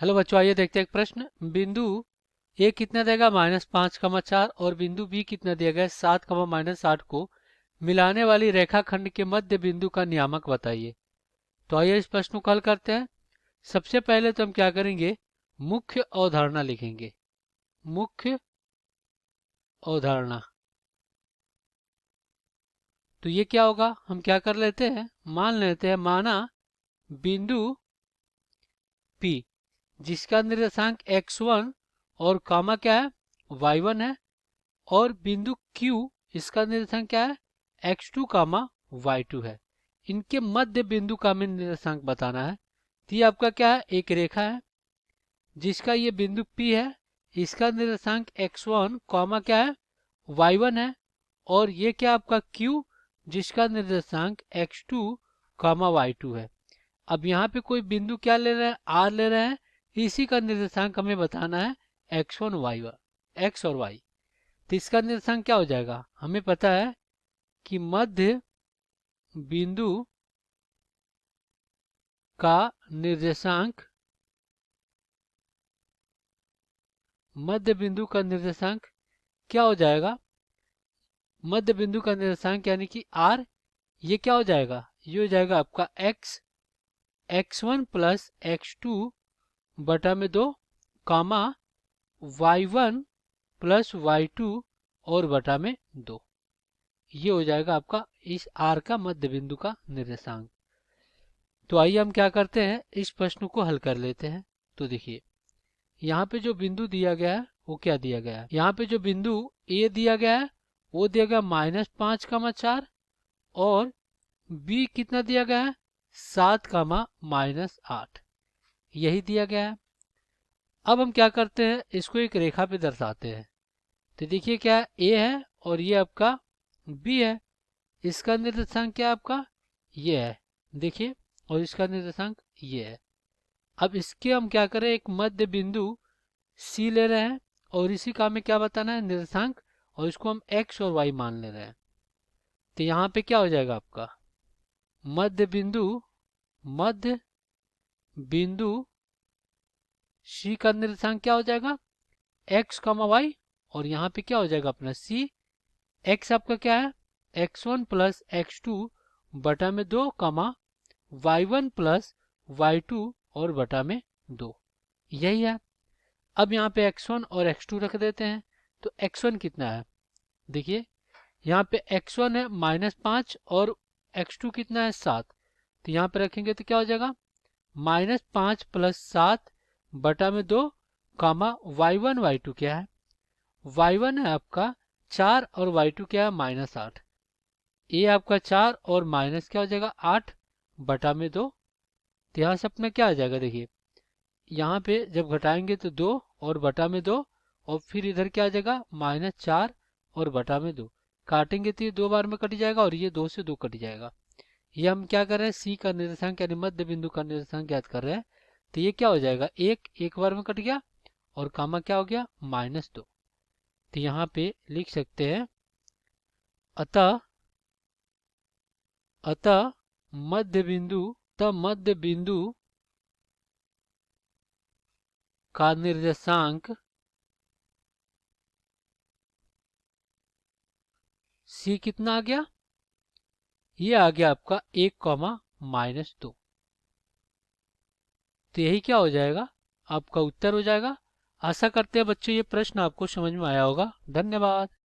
Hello बच्चों, आइए देखते हैं एक प्रश्न। बिंदु ए कितना देगा -5,4 और बिंदु बी कितना दिया गया 7, -8 को मिलाने वाली रेखाखंड के मध्य बिंदु का नियामक बताइए। तो आइए इस प्रश्न को हल करते हैं। सबसे पहले तो हम क्या करेंगे, मुख्य अवधारणा लिखेंगे। मुख्य अवधारणा, तो ये क्या होगा, हम क्या कर लेते हैं, मान लेते हैं, माना बिंदु P जिसका निर्देशांक x1 और कामा क्या है, y1 है, और बिंदु Q इसका निर्देशांक क्या है, x2 कामा y2 है। इनके मध्य बिंदु का हमें निर्देशांक बताना है। तो ये आपका क्या है, एक रेखा है जिसका ये बिंदु P है, इसका निर्देशांक x1 कामा क्या है, y1 है, और ये क्या आपका Q जिसका निर्देशांक x2 कामा y2 है। अब यहाँ पे कोई बिंदु क्या ले रहे हैं, R ले रहे हैं, इसी का निर्देशांक हमें बताना है x1 y1, x और y। तो इसका निर्देशांक क्या हो जाएगा, हमें पता है कि मध्य बिंदु का निर्देशांक, मध्य बिंदु का निर्देशांक क्या हो जाएगा, मध्य बिंदु का निर्देशांक यानी कि r, ये क्या हो जाएगा, ये हो जाएगा आपका x1 प्लस x2 बटा में 2 कामा y1 प्लस y2 और बटा में 2। ये हो जाएगा आपका इस r का मध्य बिंदु का निर्देशांक। तो आइए हम क्या करते हैं, इस प्रश्न को हल कर लेते हैं। तो देखिए यहाँ पे जो बिंदु दिया गया है वो क्या दिया गया है, यहाँ पे जो बिंदु A दिया गया है वो दिया गया -5,4 और B कितना दिया गया है 7, -8, यही दिया गया है। अब हम क्या करते हैं, इसको एक रेखा पे दर्शाते हैं। तो देखिए क्या है, A है और ये आपका B है, इसका निर्देशांक क्या है आपका, ये है, देखिए, और इसका निर्देशांक ये है। अब इसके हम क्या करें, एक मध्य बिंदु C ले रहे हैं और इसी का हमें क्या बताना है, निर्देशांक, और इसको हम x और y मान ले रहे हैं। तो यहाँ पे क्या हो जाएगा आपका, मध्य बिंदु, मध्य बिंदु C का निर्देशांक क्या हो जाएगा, x, y, और यहाँ पे क्या हो जाएगा अपना C। x आपका क्या है, x1 प्लस x2 बटा में 2 कामा y1 प्लस y2 और बटा में 2, यही है। अब यहाँ पे x1 और x2 रख देते हैं। तो x1 कितना है, देखिए यहाँ पे x1 है -5 और x2 कितना है 7। तो यहाँ पे रखेंगे तो क्या हो जाएगा, -5 प्लस 7 बटा में 2 कामा y1 y2 क्या है, y1 है आपका 4 और y2 क्या है -8। ये आपका 4 और माइनस क्या हो जाएगा 8 बटा में 2। तो यहाँ से अपना क्या आ जाएगा, देखिए यहाँ पे जब घटाएंगे तो 2 और बटा में 2, और फिर इधर क्या आ जाएगा -4 और बटा में 2, काटेंगे तो ये 2 बार में कट जाएगा और ये 2 से 2 कट जाएगा। ये हम क्या कर रहे हैं, सी का निर्देशांक यानी मध्य बिंदु का निर्देशांक ज्ञात कर रहे हैं। तो ये क्या हो जाएगा, एक बार में कट गया और कामा क्या हो गया -2। तो यहाँ पे लिख सकते हैं, अतः अतः मध्य बिंदु, मध्य बिंदु का निर्देशांक C कितना आ गया, ये आ गया आपका 1, -2। तो यही क्या हो जाएगा, आपका उत्तर हो जाएगा। आशा करते हैं बच्चों ये प्रश्न आपको समझ में आया होगा। धन्यवाद।